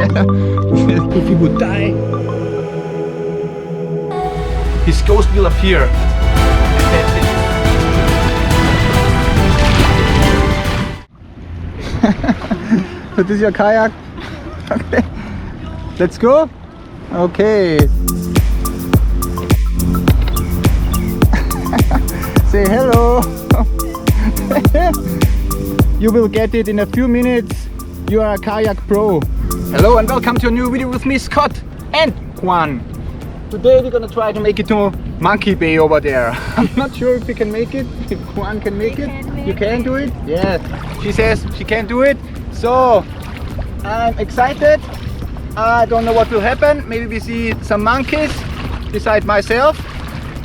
If he would die, his ghost will appear. And that's it. So this is your kayak? Okay. Let's go? Okay. Say hello. You will get it in a few minutes. You are a kayak pro. Hello and welcome to a new video with me, Scott and Juan. Today we're gonna try to make it to Monkey Bay over there. I'm not sure if we can make it, if Juan can make it. You can do it? Yeah. She says she can do it. So I'm excited. I don't know what will happen. Maybe we see some monkeys beside myself.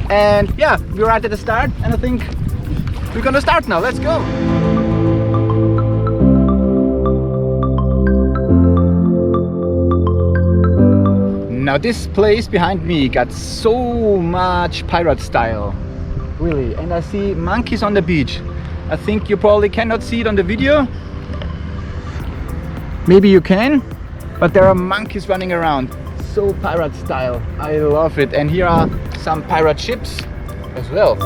And yeah, we're right at the start and I think we're gonna start now. Let's go. Now this place behind me got so much pirate style, really, and I see monkeys on the beach. I think you probably cannot see it on the video. Maybe you can, but there are monkeys running around. So pirate style, I love it. And here are some pirate ships as well.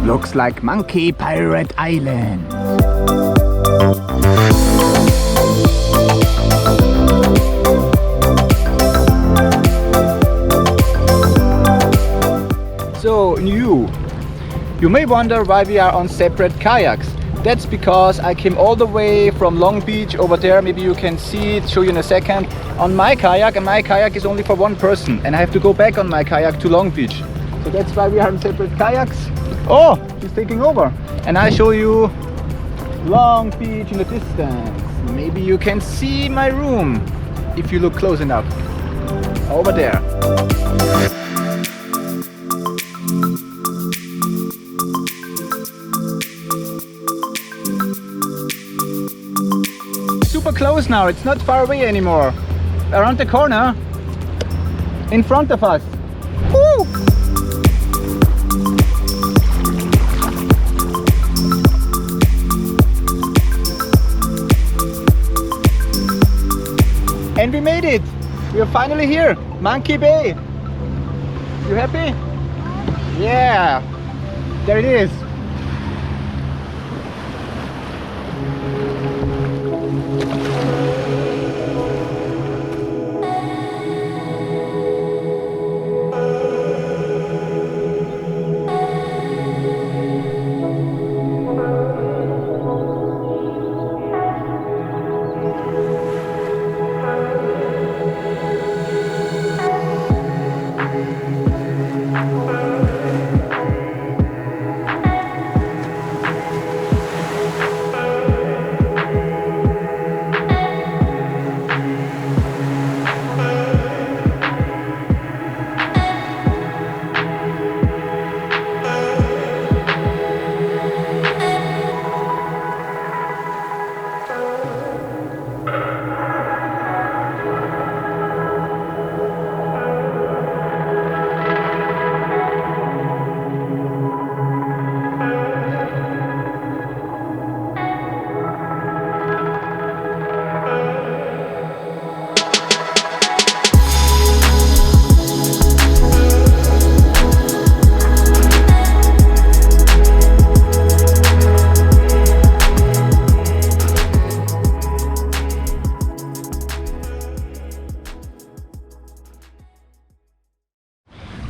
Looks like Monkey Pirate Island. So you may wonder why we are on separate kayaks. That's because I came all the way from Long Beach over there. Maybe you can see it, show you in a second, on my kayak, and my kayak is only for one person and I have to go back on my kayak to Long Beach. So that's why we are on separate kayaks. Oh, she's taking over. And I show you Long Beach in the distance. Maybe you can see my room if you look close enough. Over there. Super close now, it's not far away anymore. Around the corner, in front of us. Woo! And we made it! We are finally here! Monkey Bay! You happy? Yeah! There it is!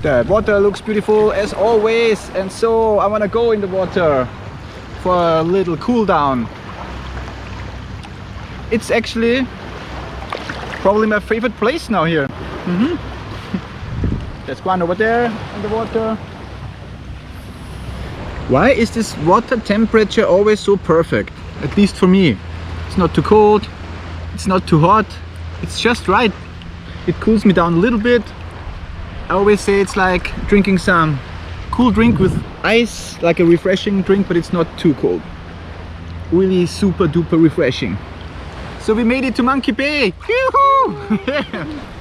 The water looks beautiful as always, and so I want to go in the water for a little cool down. It's actually probably my favorite place now here. There's one over there in the water. Why is this water temperature always so perfect? At least for me. It's not too cold, it's not too hot, it's just right. It cools me down a little bit. I always say it's like drinking some cool drink with ice, like a refreshing drink, but it's not too cold. Really super duper refreshing. So we made it to Monkey Bay.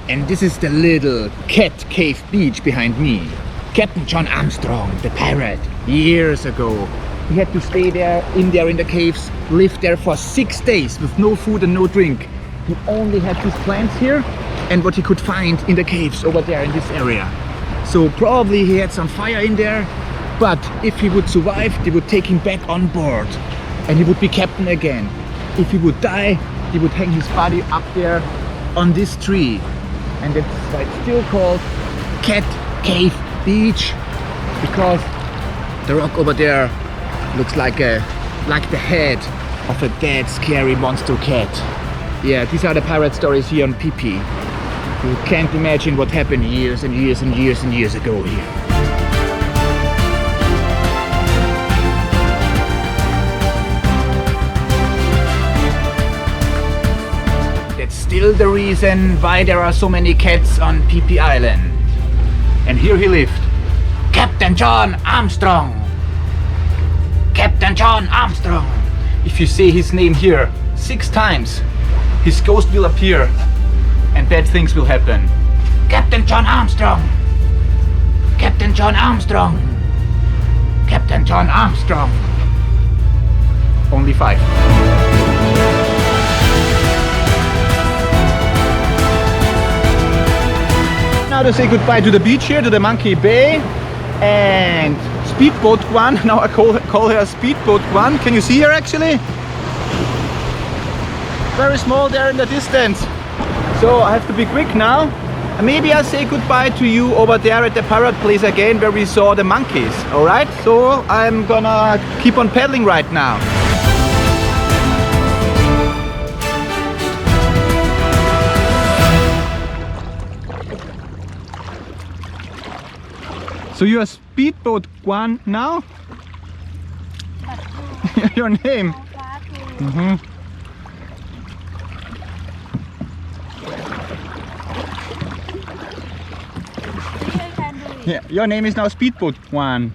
And this is the little cat cave beach behind me. Captain John Armstrong, the pirate, years ago, He had to stay there in the caves, live there for 6 days with no food and no drink. He only had his plants here and what he could find in the caves over there in this area. So probably he had some fire in there, but if he would survive, they would take him back on board and he would be captain again. If he would die, he would hang his body up there on this tree. And that's why it's still called Cat Cave Beach, because the rock over there looks like the head of a dead, scary monster cat. Yeah, these are the pirate stories here on Phi Phi. You can't imagine what happened years and years and years and years ago here. That's still the reason why there are so many cats on Phi Phi Island. And here he lived. Captain John Armstrong. Captain John Armstrong. If you say his name here 6 times, his ghost will appear and bad things will happen. Captain John Armstrong. Captain John Armstrong. Captain John Armstrong. Only 5. Now to say goodbye to the beach here, to the Monkey Bay and Speedboat One. Now I call her Speedboat One. Can you see her actually? Very small there in the distance. So I have to be quick now. And maybe I'll say goodbye to you over there at the pirate place again where we saw the monkeys. Alright, so I'm gonna keep on paddling right now. So you're Speedboat One now? Your name? Mm-hmm. Yeah, your name is now Speedboat One.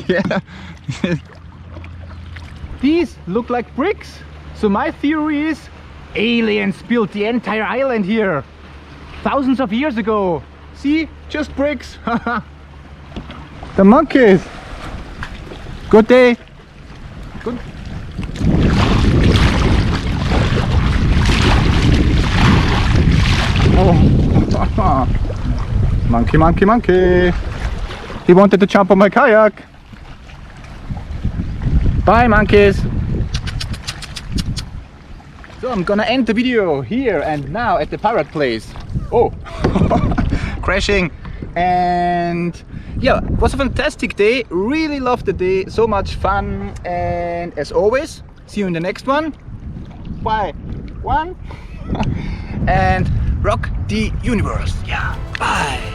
Yeah. These look like bricks. So my theory is aliens built the entire island here thousands of years ago. See, just bricks. The monkeys. Good day. Good. Oh. Monkey, monkey, monkey. He wanted to jump on my kayak. Bye, monkeys. So I'm gonna end the video here and now at the pirate place. Oh, crashing. And yeah, it was a fantastic day. Really loved the day. So much fun. And as always, see you in the next one. Bye. One. And rock the universe. Yeah. Bye.